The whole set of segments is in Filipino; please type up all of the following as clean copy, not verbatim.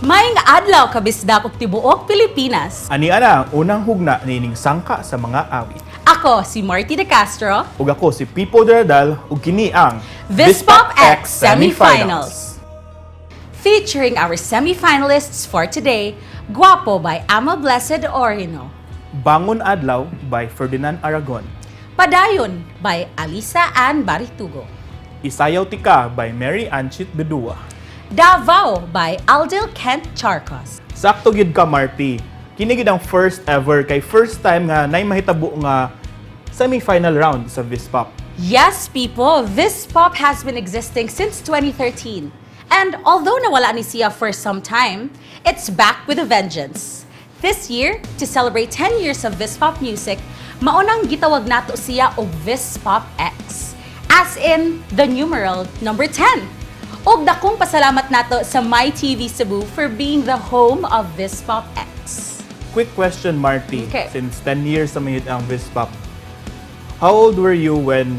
Maing adlaw kabisdak ug tibuok Pilipinas. ANIA na ang unang hugna nining sangka sa mga awit. Ako si Marty De Castro. Ug ako si Pipo Dradal ug kini ang VISPOP X SEMI-FINALS. Featuring our semi-finalists for today, GWAPO by Ammah Blessed Orgino. Bangon Adlaw by Ferdinand Aragon. Padayon by Alyssa and Baritugo. ISAYAW by Mary Annchit Bedua. Davao by Aldyl Charcos. Sakto gyud ka Marty. Kini gyud ang first ever kay first time nga nay mahitabo nga semi-final round sa VISPOP. Yes, people, VISPOP has been existing since 2013. And although nawala ni siya for some time, it's back with a vengeance. This year, to celebrate 10 years of VISPOP music, maunang gitawag nato siya og VISPOP X, as in the numeral number 10. Og dakong pasalamat nato sa MyTV Cebu for being the home of VISPOP X. Quick question Marty, Okay. since 10 years na mahit ang VISPOP. How old were you when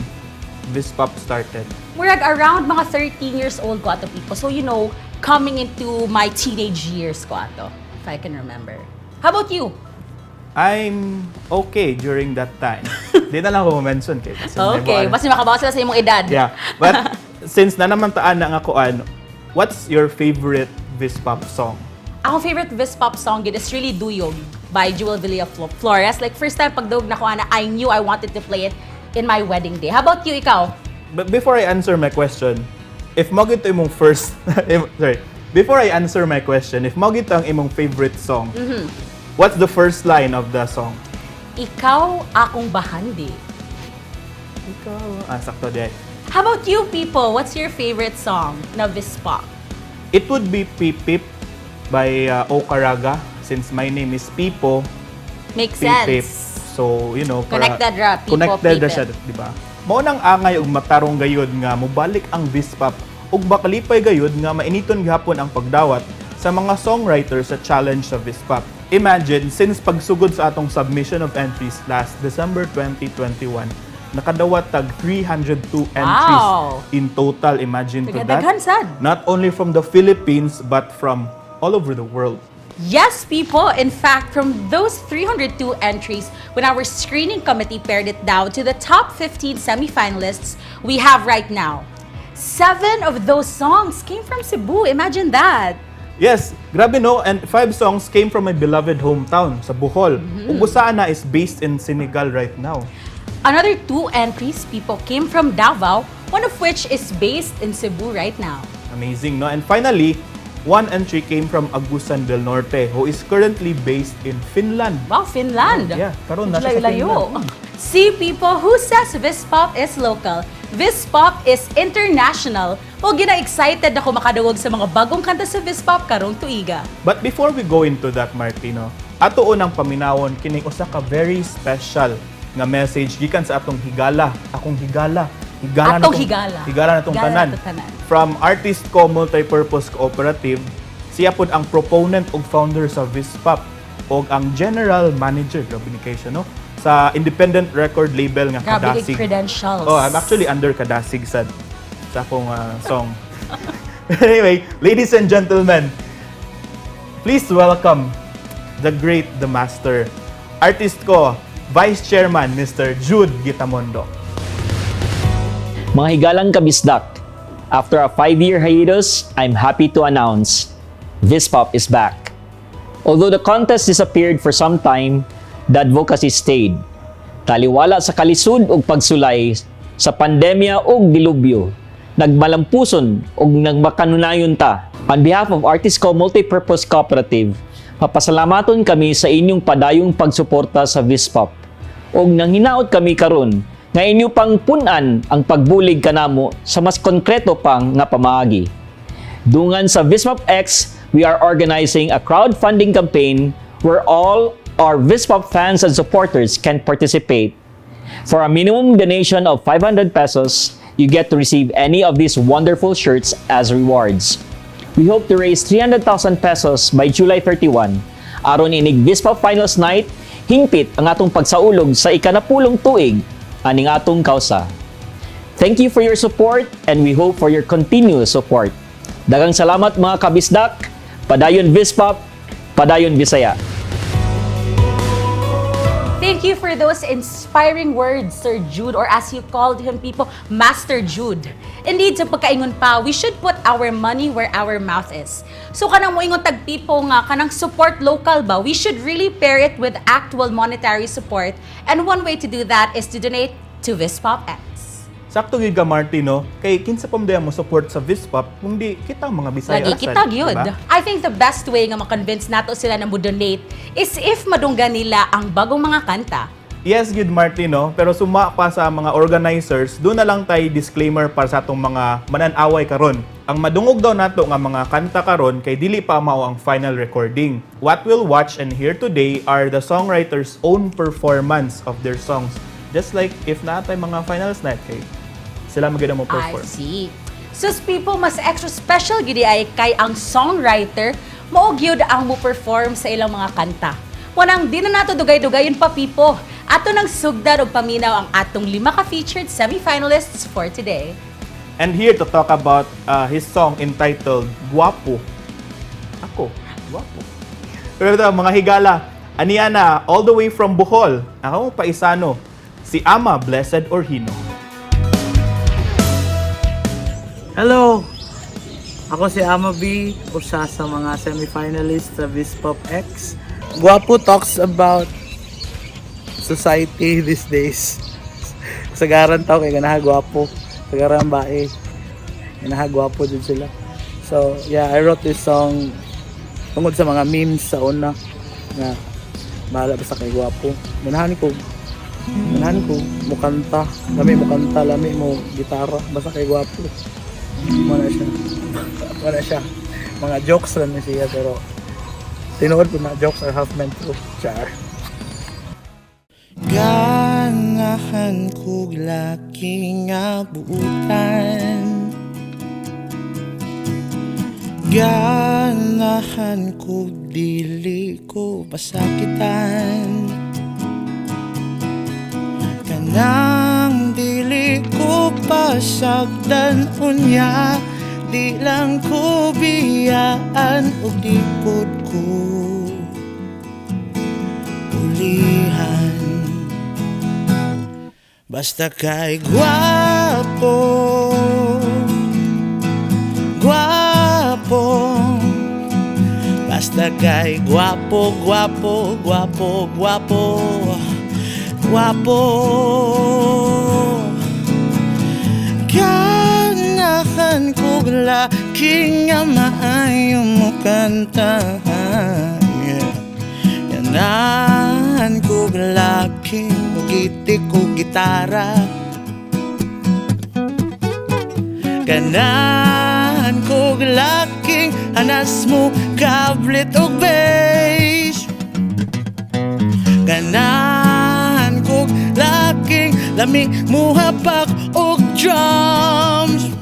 VISPOP started? We're at around mga 13 years old ko ato people. So, you know, coming into my teenage years ko ato, if I can remember. How about you? I'm okay during that time. Di na lang ako mention kay kasi Okay, mas makabawas sila sa imong edad. Yeah. But since na naman taan na nga kuan, what's your favorite VISPOP song? Ang favorite VISPOP song yun is really Duyog by Jewel Villa Flores. Like, first time pagdug na ko ana, I knew I wanted to play it in my wedding day. How about you, ikaw? But before I answer my question, if mo gito imong first before I answer my question, if mo gito ang imong favorite song, what's the first line of the song? Ikaw akong bahandi. Ikaw, sakto di. How about you, people? What's your favorite song na VISPOP? It would be Pip Pip by Okaraga, since my name is Pipo. Makes Pip Pip. sense. So, you know, Connected ra, Pipo, connected ra Pip. siya, di ba? Mao nang angay ug matarong gayud nga mobalik ang VISPOP ug bakalipay gayud nga mainiton gihapon ang pagdawat sa mga songwriters sa challenge sa VISPOP. Imagine, since pagsugod sa atong submission of entries last December 2021, nakadawat tag 302 entries in total. Imagine to that. Tagadaghan sad. Not only from the Philippines but from all over the world. Yes, people. In fact, from those 302 entries, when our screening committee pared it down to the top 15 semi-finalists we have right now, 7 of those songs came from Cebu. Imagine that. Yes, grabe no, and 5 songs came from my beloved hometown sa Bohol. Ug usa na is based in Senegal right now. Another 2 entries, people, came from Davao, one of which is based in Cebu right now. Amazing, no? And finally, 1 entry came from Agusan del Norte, who is currently based in Finland. Wow, Finland. Oh, yeah, karon nasa sa Layo-layo. Finland. See, people, who says VISPOP is local? VISPOP is international. O gina-excited ako makadawag sa mga bagong kanta sa VISPOP karong tuiga. But before we go into that, Martino, ato unang paminawon kining usa ka very special nga message gikan sa atong higala. Akong higala. Higala Atong na higala. Higala na tong tanan. From Artist Co Multipurpose Cooperative, siya pod ang proponent ug founder sa VISPOP ug ang general manager, grabe ni kayo siya, no? Sa independent record label nga Grabe Kadasig. credentials. Oh, I'm actually under Kadasig sa akong song. Anyway, ladies and gentlemen, please welcome the great, the master, Artist Co, Vice Chairman, Mr. Jude Gitamondo. Mga higalang kabisdak, after a 5-year hiatus, I'm happy to announce VISPOP is back. Although the contest disappeared for some time, the advocacy stayed. Taliwala sa kalisud ug pagsulay sa pandemya ug dilubyo, nagmalampuson ug nagmakanunayon ta. On behalf of Artist Co Multipurpose Cooperative, papasalamaton kami sa inyong padayong pagsuporta sa VISPOP. Ug nanghinaot kami karon nga inyo pang punan ang pagbulig kanamo sa mas konkreto pang nga pamaagi. Dungan sa VISPOP X, we are organizing a crowdfunding campaign where all our VISPOP fans and supporters can participate. For a minimum donation of 500 pesos, you get to receive any of these wonderful shirts as rewards. We hope to raise 300,000 pesos by July 31. Aron inig VISPOP Finals Night, hingpit ang atong pagsaulog sa ikanapulong tuig aning atong kausa. Thank you for your support and we hope for your continuous support. Daghang salamat mga kabisdak. Padayon VISPOP, Padayon Bisaya. Thank you for those inspiring words, Sir Jude, or as you called him, people, Master Jude. Indeed, sa pagkaingon pa, we should put our money where our mouth is. So kanang moingon tagpipo nga, kanang support local ba, we should really pair it with actual monetary support. And one way to do that is to donate to VISPOP X. Sakto gyud ka Martino, kay kinsa pa mo support sa VISPOP kung di kita mga Bisaya. Lagi kita gyud. I think the best way nga ma-convince nato sila na mo-donate is if madunggan nila ang bagong mga kanta. Yes, good Martino, pero suma pa sa mga organizers, doon na lang tayo disclaimer para sa atong mga mananaway karon. Ang madungog daw nato nga mga kanta karon kay dili pa mao ang final recording. What we'll watch and hear today are the songwriters' own performance of their songs. Just like if natay mga finals night kay sila maganda mo perform. I see. So people, mas extra special gidi ay kay ang songwriter mao gyud ang mo perform sa ilang mga kanta. Wanang di na nato dugay-dugayon pa pipo. Ato nang sugdan og paminaw ang atong 5 ka-featured semi-finalists for today. And here to talk about his song entitled Guapo. Ako, Guapo. Pero ito, mga higala, ANIA na all the way from Bohol. Ako paisano, si Ammah Blessed Orgino. Hello! Ako si Ammah B, usa sa mga semi-finalists sa VISPOP X. Guapo talks about society these days. Sagaran tao kay ganaha guwapo. Sagaran bae. Ganaha guwapo din sila. So, yeah, I wrote this song tungod sa mga memes sa una na bahala basta kay guwapo. Ganahan ko mukanta. Lami mo gitara basta kay guwapo. Mana siya. Mga jokes lang na siya pero tinuod ko na jokes are half meant to. Char. Ganahan kog laki nga buutan. Ganahan kog dili ko pasakitan. Kanang dili ko pasagdan unya. Di lang ko biyaan o di pod ko ulihan. Basta kay guwapo, guwapo. Basta kay guwapo, guwapo, guwapo, guwapo, guwapo. Ganahan ko laki nga maayo mo kantahan. Ganahan ko laki gitik ko gitara. Ganahan ko laking hanas mo kablit og bass. Ganahan ko laking lami mo hapak og drums.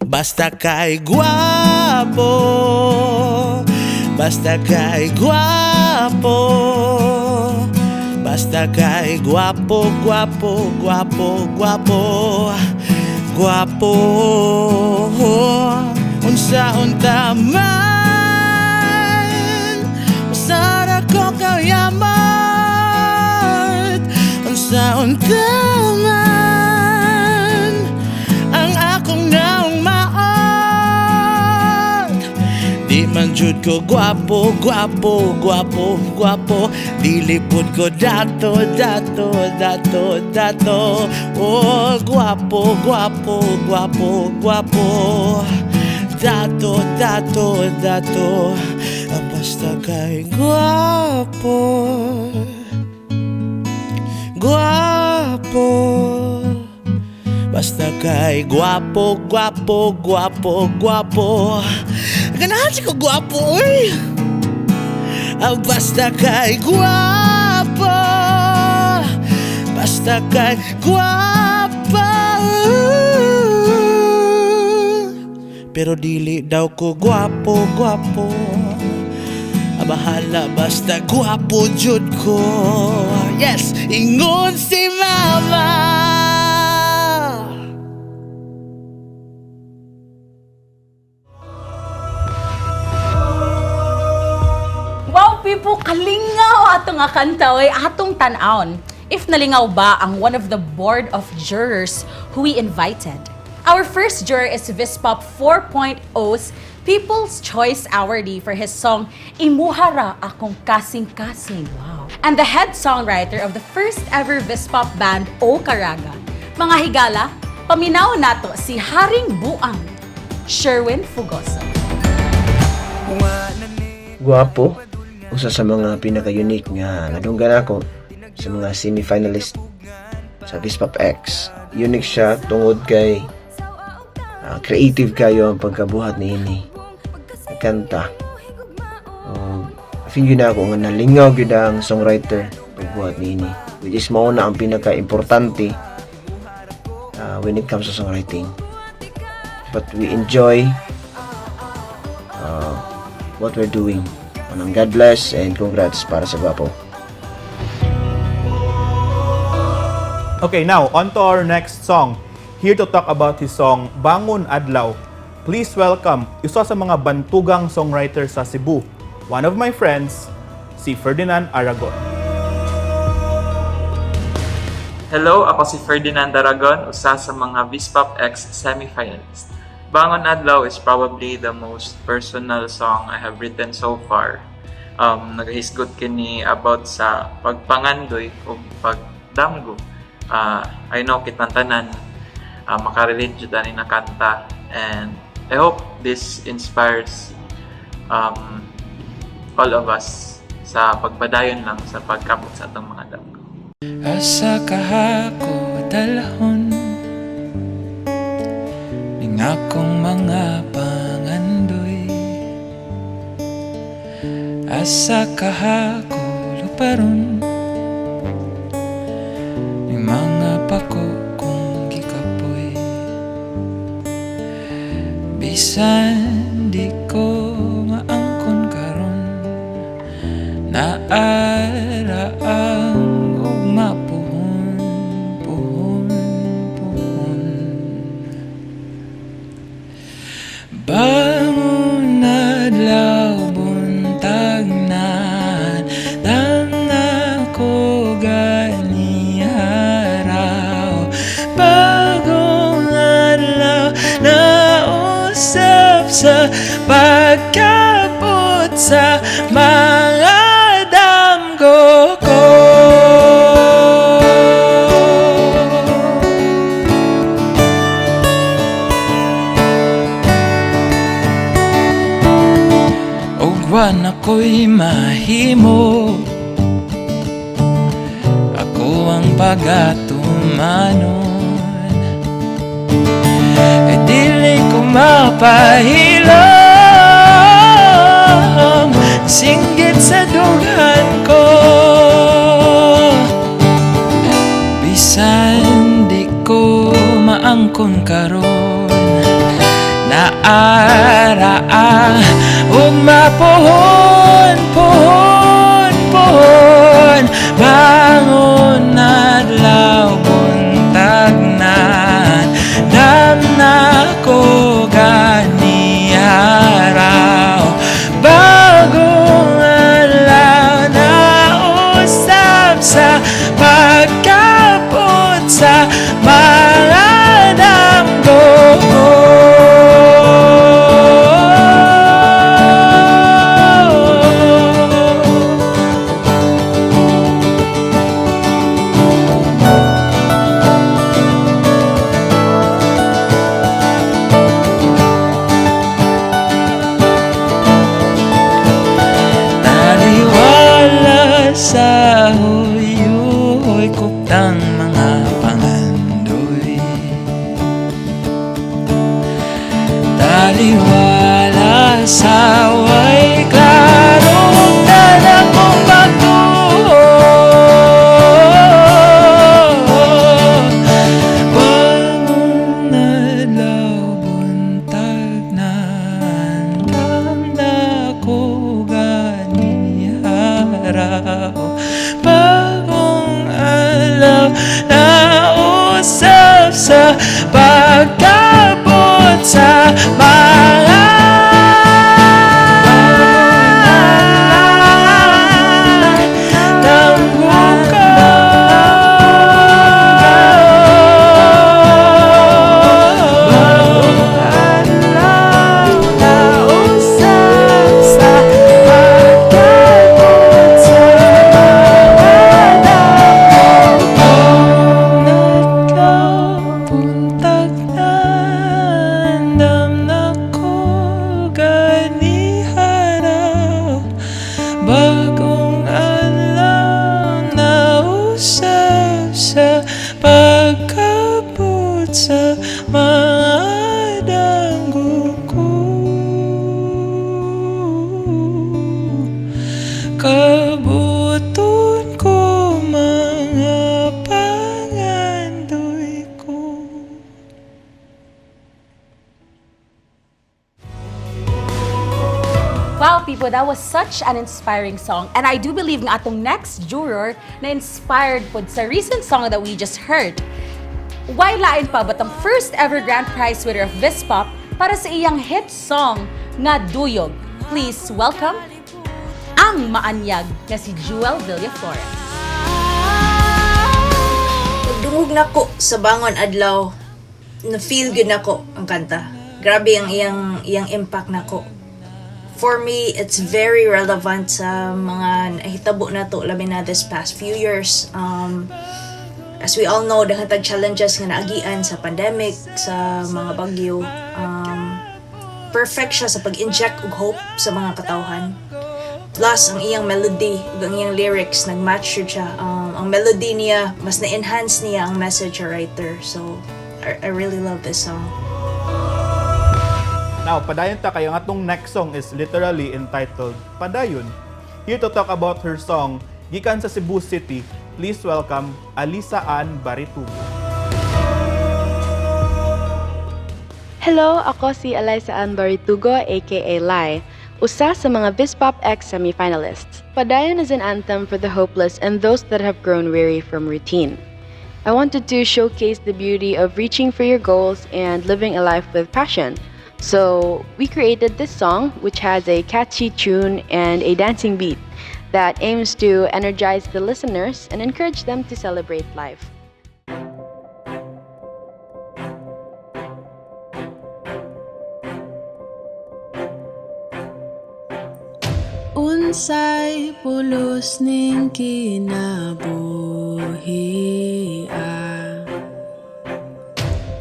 Basta kay guwapo, basta kay guwapo. Basta kay guwapo, guwapo, guwapo, guwapo, guwapo. Unsa-unta man, usara ko kayamat. Unsa-unta man, ang akong naong maot. Di man jud ko guwapo, guwapo, guwapo, guwapo. Dilipod ko dato, dato, dato, dato. Oh, guwapo, guwapo, guwapo, guwapo. Dato, dato, dato. Basta kay guwapo, guwapo. Basta kay guwapo, guwapo, guwapo, guwapo. Ganahan siya ko guwapo, uy. Basta kay guwapo, basta kay guwapo. Pero dili daw ko guwapo, guwapo. Bahala basta guwapo jud ko. Yes, ingon si mama. Kalingaw atong nga kanta oy atong tan-aon. If nalingaw ba ang one of the board of jurors who we invited. Our first juror is VISPOP 4.0's People's Choice Awardee for his song Imuhara Akong Kasing-Kasing. Wow. And the head songwriter of the first ever VISPOP band O Caraga. Mga higala, paminaw nato si Haring Buang, Sherwin Fugoso. Guapo, usa sa mga pinaka-unique nga nadunggan ako sa mga semi-finalists sa VISPOP X. Unique siya tungod kay creative kayo ang pagkabuhat ni ini. Kanta. Feel yun ako nga nalingaw yun ang songwriter pagbuhat ni ini. Which is mauna ang pinaka-importante when it comes to songwriting. But we enjoy what we're doing. Manang God bless and congrats para sa Guapo. Okay, now on to our next song. Here to talk about his song Bangon Adlao. Please welcome isa sa mga bantugang songwriter sa Cebu, one of my friends, si Ferdinand Aragon. Hello, ako si Ferdinand Aragon, usa sa mga VISPOP X semi-finalists. Bangon Adlao is probably the most personal song I have written so far. Nagahisgot kini about sa pagpangandoy o pagdamgo. I know kitang tanan makarelate jud ani na kanta, and I hope this inspires all of us sa pagpadayon lang sa pagkabot sa atong mga damgo. Asa kahako dalhon ning akong mga pangandoy, asa kahako luparon ning mga pako kong gikapoy. Bisan di ko maangkon karon, naara ang ugma puhon, puhon, puhon. Bangon adlaw buntag na, dang ako gani haraw. Bagong adlaw na usap sa pagkabot sa mga damgo ko. Ugwan ako'y mahimo, ako ang pagatumanon. E dili ko mapahilom, singgit sa dughan ko. Bisan di ko maangkon karon, naara ug mapuhon, puhon, puhon. Bangon adlaw buntag na, dam na ko gani araw. Bagong adlaw na usap sa pagkabot sa mga damgo ko. sa mga danggo ko. Kabuton ko mga pangandoy ko. Wow, people, that was such an inspiring song. And I do believe nga atong next juror na inspired po sa recent song that we just heard. Why lain pa but ang first ever grand prize winner of VISPOP para sa iyang hit song nga Duyog. Please welcome ang maanyag na si Jewel Villaflores. Nagdungog na ko sa Bangon Adlaw. Na-feel good na ko ang kanta. Grabe ang iyang impact na ko. For me, it's very relevant sa mga nahitabo na to, labi na this past few years. As we all know, daghang challenges nga naagian sa pandemic, sa mga bagyo. Perfect siya sa pag-inject og hope sa mga katawhan. Plus, ang iyang melody, ang iyang lyrics, nag-match siya. Ang melody niya, mas na-enhance niya ang message or writer. So, I really love this song. Now, padayon ta kayo. Ang atong next song is literally entitled Padayon. Here to talk about her song, gikan sa Cebu City, please welcome Alyssa and Baritugo. Hello, ako si Alyssa and Baritugo aka Lai, usa sa mga VISPOP X SEMI-FINALISTS. Padayon is an anthem for the hopeless and those that have grown weary from routine. I wanted to showcase the beauty of reaching for your goals and living a life with passion. So we created this song, which has a catchy tune and a dancing beat that aims to energize the listeners and encourage them to celebrate life. Unsay pulos ning kinabuhi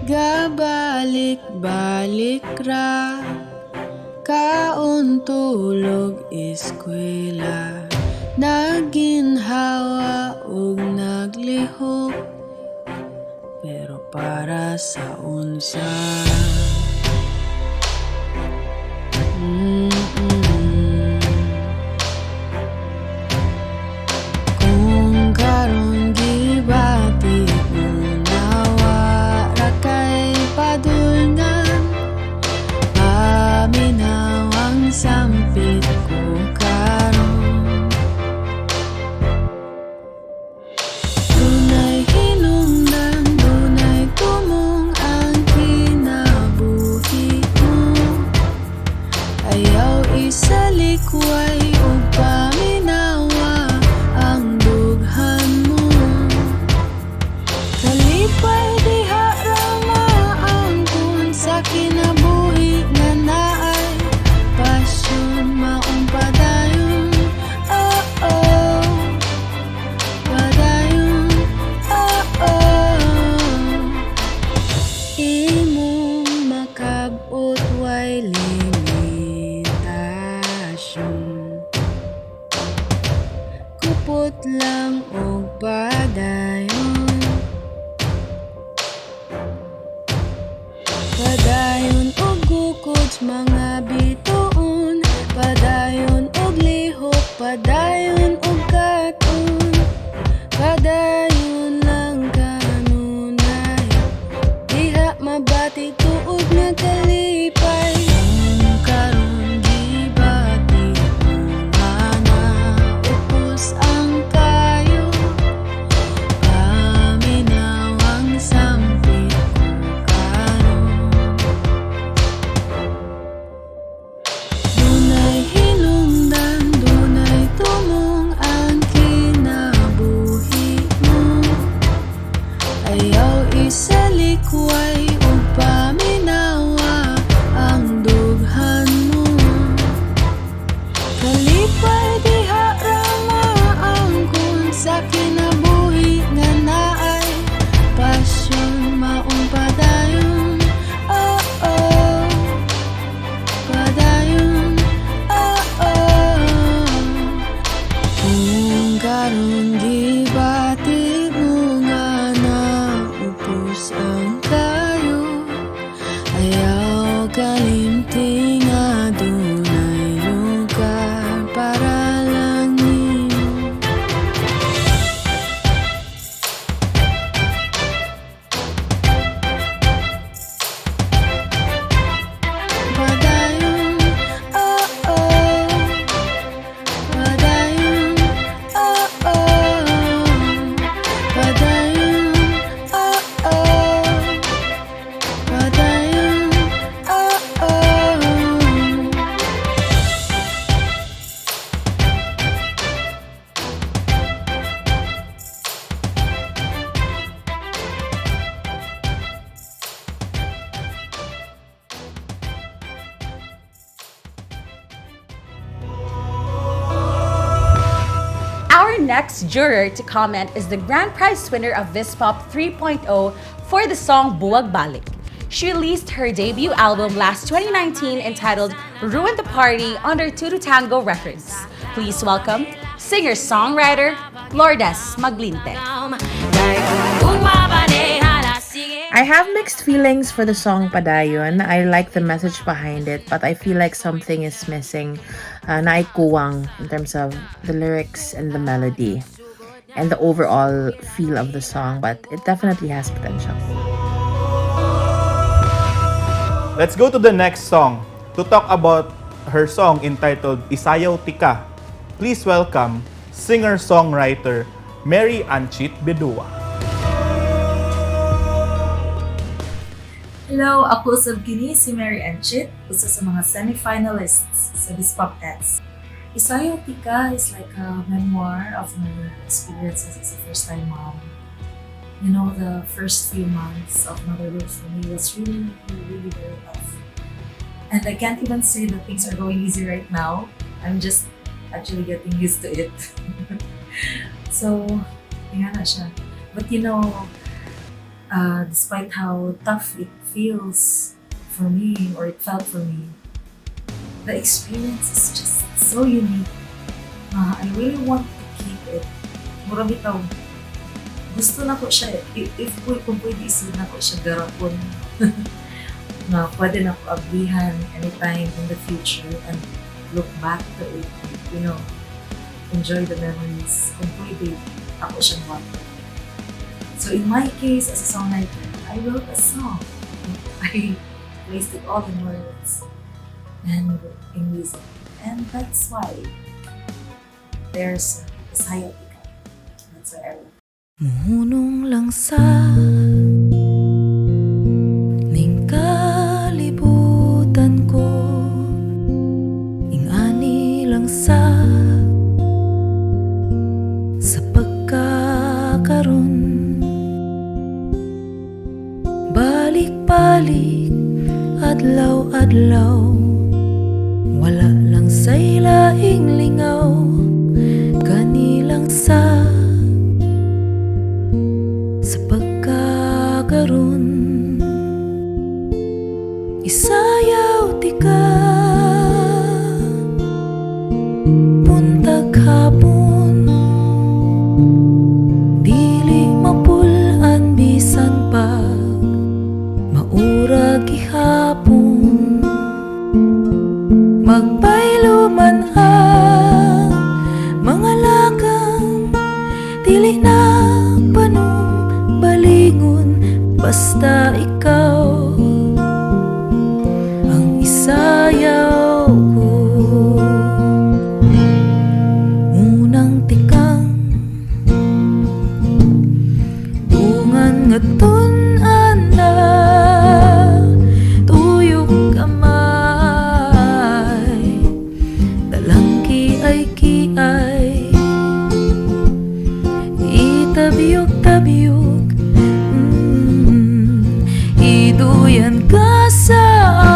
gabalik-balik ra kaon tulog eskwela naginhawa ug naglihok pero para sa unsa kung karon gibati padulngan paminawang sampit ko karon dunay hinungdan dunay tumong ang kinabuhi mo ayaw isalikway ug paminawa ang dughan mo kalipay diha sa kinabuhi nga naay pasyon maong padayon oh oh padayon oh oh imong makabot way limitasyon kupot lang og padayon padayon og gukod mga bituon padayon og lihok padayon og katon padayon lang kanunay diha mabati tuod nga kalipay kung karon gibati ana upos ang kayo paminawang sampit isalikway ug paminawa ang dughan mo kalipay diha rama ang kun sa kinabuhi nga naay pasyon maong padayon oh oh padayon oh oh kung karon gibati ang kayo next juror to comment is the grand prize winner of VISPOP 3.0 for the song Buwag Balik. She released her debut album last 2019 entitled Ruin the Party under Tutu Tango Records. Please welcome singer-songwriter Lourdes Maglinte. I have mixed feelings for the song Padayon. I like the message behind it, but I feel like something is missing. Naikuwang in terms of the lyrics and the melody and the overall feel of the song, but it definitely has potential. Let's go to the next song to talk about her song entitled ISAYAW Tika. Please welcome singer-songwriter Annchit Bedua. Hello, ako sa kini si Annchit, usa sa mga semi-finalists sa VISPOP X. ISAYAW Tika is like a memoir of my experiences as a first-time mom. You know, the first few months of motherhood for me was really very tough. And I can't even say that things are going easy right now. I'm just actually getting used to it. So, tingnan na siya. But you know, despite how tough it feels for me, or it felt for me, the experience is just so unique. I really want to keep it. Mura bitaw, gusto na ko siya, kung pwede isod na ko siya garapon. Na pwede na ko ablihan anytime in the future and look back to it, you know, enjoy the memories. Kung pwede, ako siyang water. So in my case, as a songwriter, I wrote a song. I placed it all in words and in music. And that's why there's ISAYAW Tika. That's why I wrote. Muhunong lang sa ning kalibutan ko, ingani lang sa pagkakaroon, balik-balik, adlaw-adlaw, wala lang sa ilaing lingaw, kanilang sa pagkakaroon. ISAYAW Tika, buntag hapon, dili mapulan bisan pag maura gihapon, magbaylo man ang mga lagang, dili na balingon, basta ikaw ang isayaw ko. Unang tikang bungan nga tunan na tuyok kamay, dalang kiay-kiay, itabiyok-tabiyok, iduyan ka sa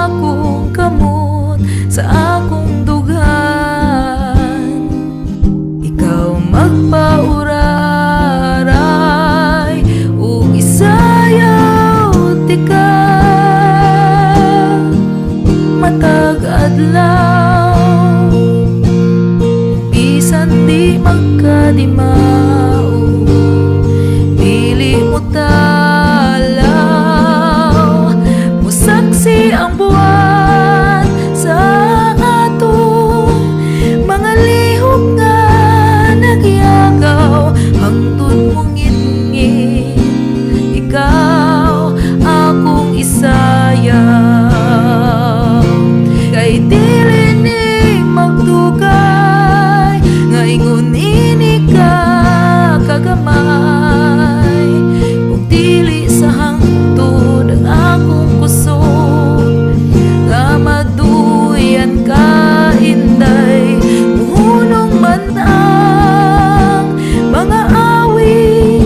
akong kamot, sa akong dugan, ikaw magpauraray, ug isayaw tika, matag adlaw, bisan di magkadimao, pili mo talaw, musaksi ang buwan sa atong mga lihok nga nagyagaw, hangtod mong ngit-ngit, ikaw akong isayaw, kay dili ni magdugay, nga ingon ini ka kagamay, ug dili sa hangtod ang akong kusog, nga maduyan ka hinday, muhunong man ang mga awit,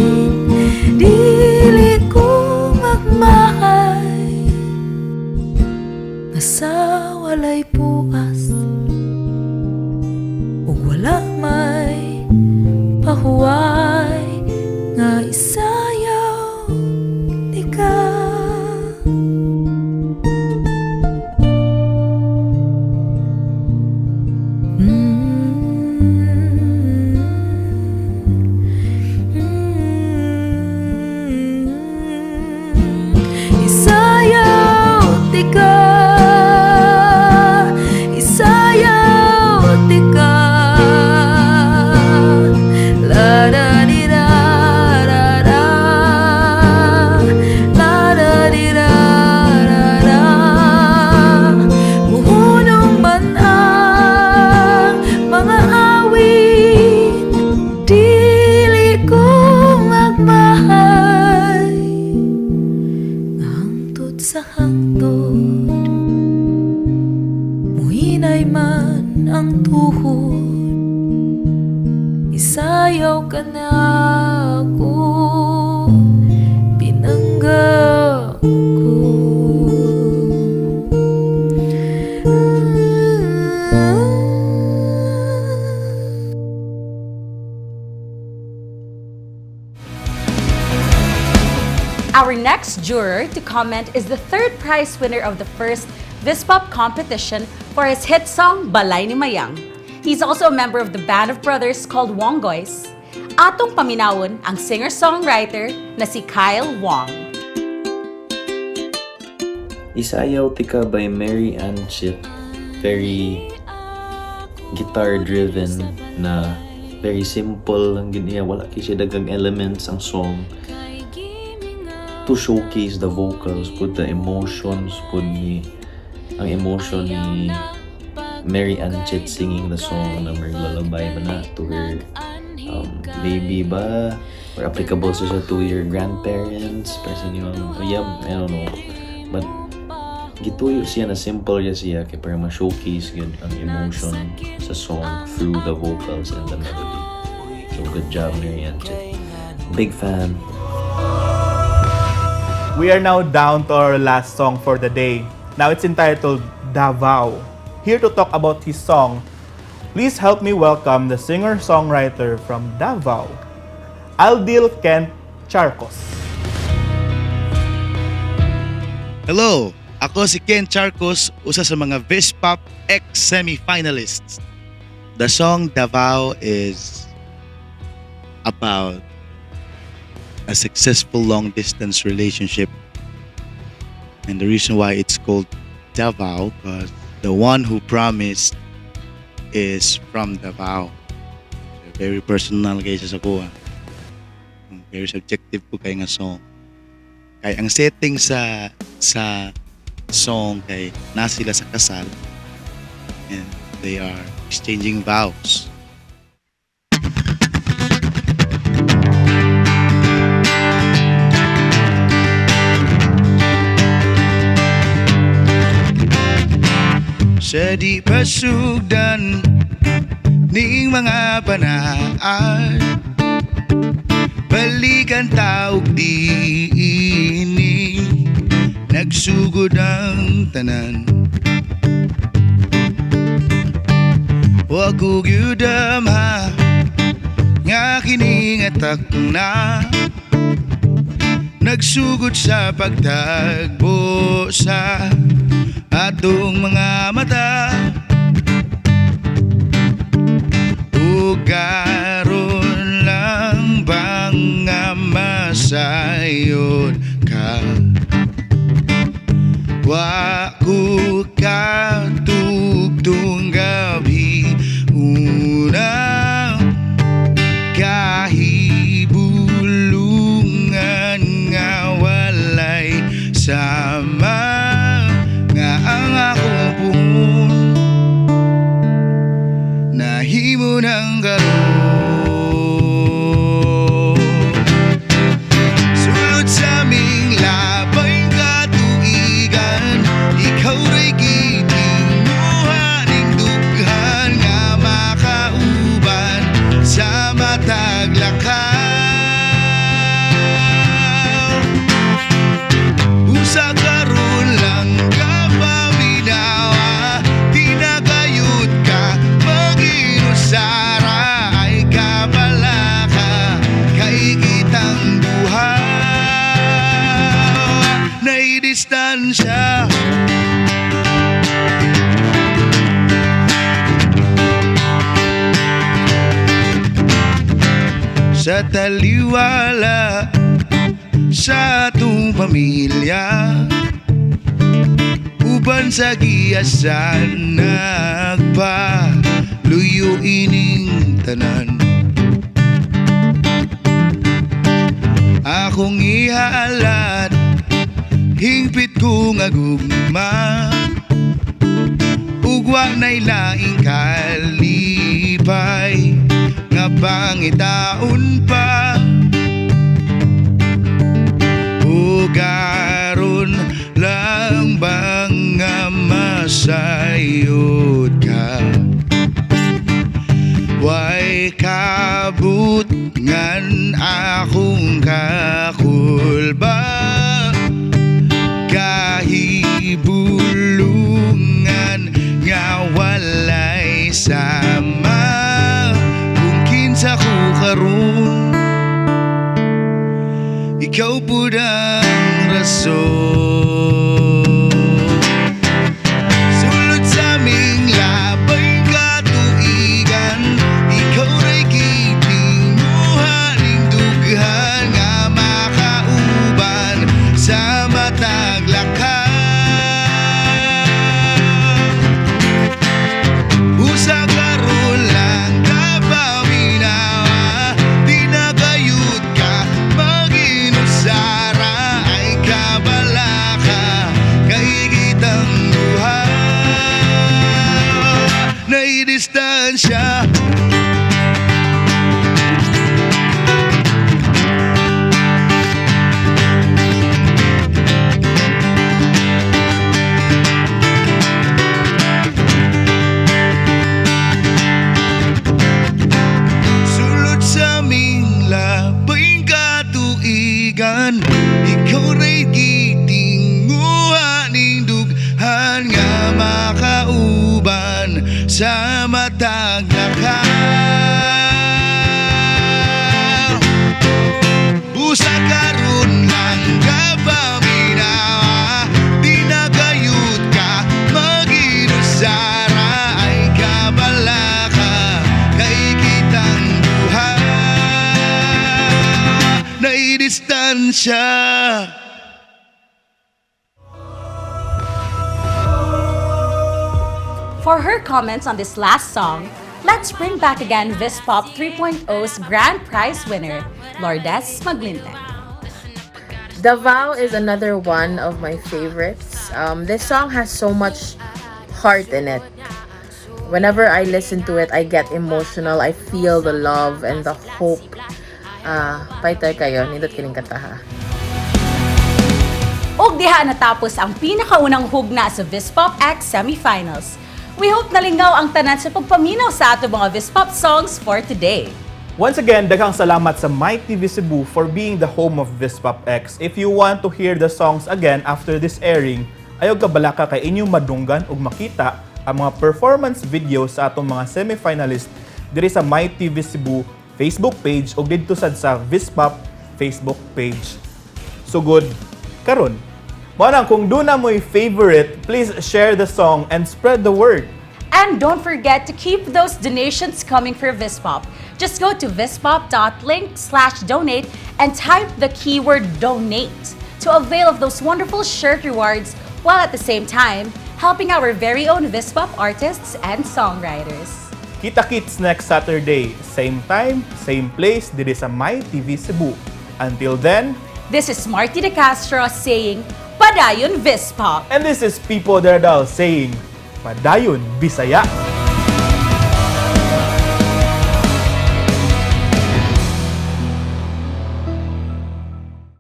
dili ko magmahay, nga sa walay po tika, isayaw tika. La da di da da da, la da di da da da. Muhunong man ang mga awit, dili ko magmahay. Hangtod sa hangtod, muhinay man ang tuhod, isayaw ka na ako, pinanggap ko. Our next juror to comment is the third prize winner of the first VISPOP competition for his hit song, Balay ni Mayang. He's also a member of the band of brothers called Wonggoys. Atong paminawon ang singer-songwriter na si Kyle Wong. ISAYAW Tika by Mary Annchit. Very guitar-driven na very simple lang gid niya. Wala kasi dagang elements ang song. To showcase the vocals, put the emotions, put ang emotion ni Mary Annchit singing the song na may lullaby ba na to her baby ba, or applicable siya to your grandparents, person yung I don't know, but gituyo siya na simple siya kaya para ma-showcase yun ang emotion sa song through the vocals and the melody. So good job, Mary Annchit. Big fan. We are now down to our last song for the day. Now it's entitled Davao. Here to talk about his song, please help me welcome the singer-songwriter from Davao, Aldyl Charcos. Hello! Ako si Ken Charcos, usa sa mga VISPOP X SEMI-FINALISTS. The song Davao is about a successful long-distance relationship. And the reason why it's called Davao, because the one who promised is from Davao. So, very personal kay sa kuha. Very subjective po kay nga song. Kay ang setting sa song kay nasila sa kasal and they are exchanging vows. Sa di pasugdan ning mga panaan, balikan taog di ini, nagsugod ang tanan. Wa ko gyudam ha nga kiningatak na, nagsugod sa pagtagbo sa atong mga mata. Ugaron lang bang nga masayod ka? Wa ko katugtong gabi unang kahibulungan nga walay sama. Ang akong puhon nahimo ng garo, sulod sa aming labay katuigan, ikaw ray gitinguhaning dughan nga makauban sa matag lakaw. Usa karon lang distansya. Sa taliwala sa atong pamilya, uban sa giyasan nagpaluyo ining tanan. Akong ihaalat hingpit ko nga gugma, ugwa na'y laing kalipay nga pangitaon pa. Ugaron lang bang nga masayod ka, way kabut ngan akong kakulba, kahibulungan nga walay sama. Kung kinsa ko karon, ikaw pud ang rason. Sulod sa aming labay katuigan, ikaw ra'y kitinguhaning dughan nga makauban sa matag lakang. Usa karon lang ka paminawa, di na gayud ka mag-inusara, ay kabala ka kay kitang duha na'y distansya. Sulod sa aming labay katuigan, ikaw ra'y gitinguhaning dughan nga makauban sa matag lakang. Busa karon lang ka paminawa, di na gayud ka mag-inusara, ay kabala ka kay kitang duha na'y distansya. For her comments on this last song, let's bring back again VISPOP 3.0's grand prize winner, Lourdes Maglinte. Davao is another one of my favorites. This song has so much heart in it. Whenever I listen to it, I get emotional. I feel the love and the hope. Paitay kayo, nindot kining kanta ha. Og diha natapos ang pinakaunang hugna sa VISPOP X semifinals. We hope nalingaw ang tanan sa pagpaminaw sa ato mga VISPOP songs for today. Once again, daghang salamat sa MyTV Cebu for being the home of VISPOP X. If you want to hear the songs again after this airing, ayaw kabalaka kay inyong madunggan ug makita ang mga performance videos sa atong mga semi-finalists diri sa MyTV Cebu Facebook page ug didto sad sa VISPOP Facebook page. So good, karon Manang, kung doon na mo'y favorite, please share the song and spread the word. And don't forget to keep those donations coming for VISPOP. Just go to vispop.link/donate and type the keyword donate to avail of those wonderful shirt rewards while at the same time helping our very own VISPOP artists and songwriters. Kita-kits next Saturday, same time, same place, diri sa MyTV Cebu. Until then, this is Marty De Castro saying, Padayon VISPOP. And this is Pipo Dardal saying, Padayon Bisaya.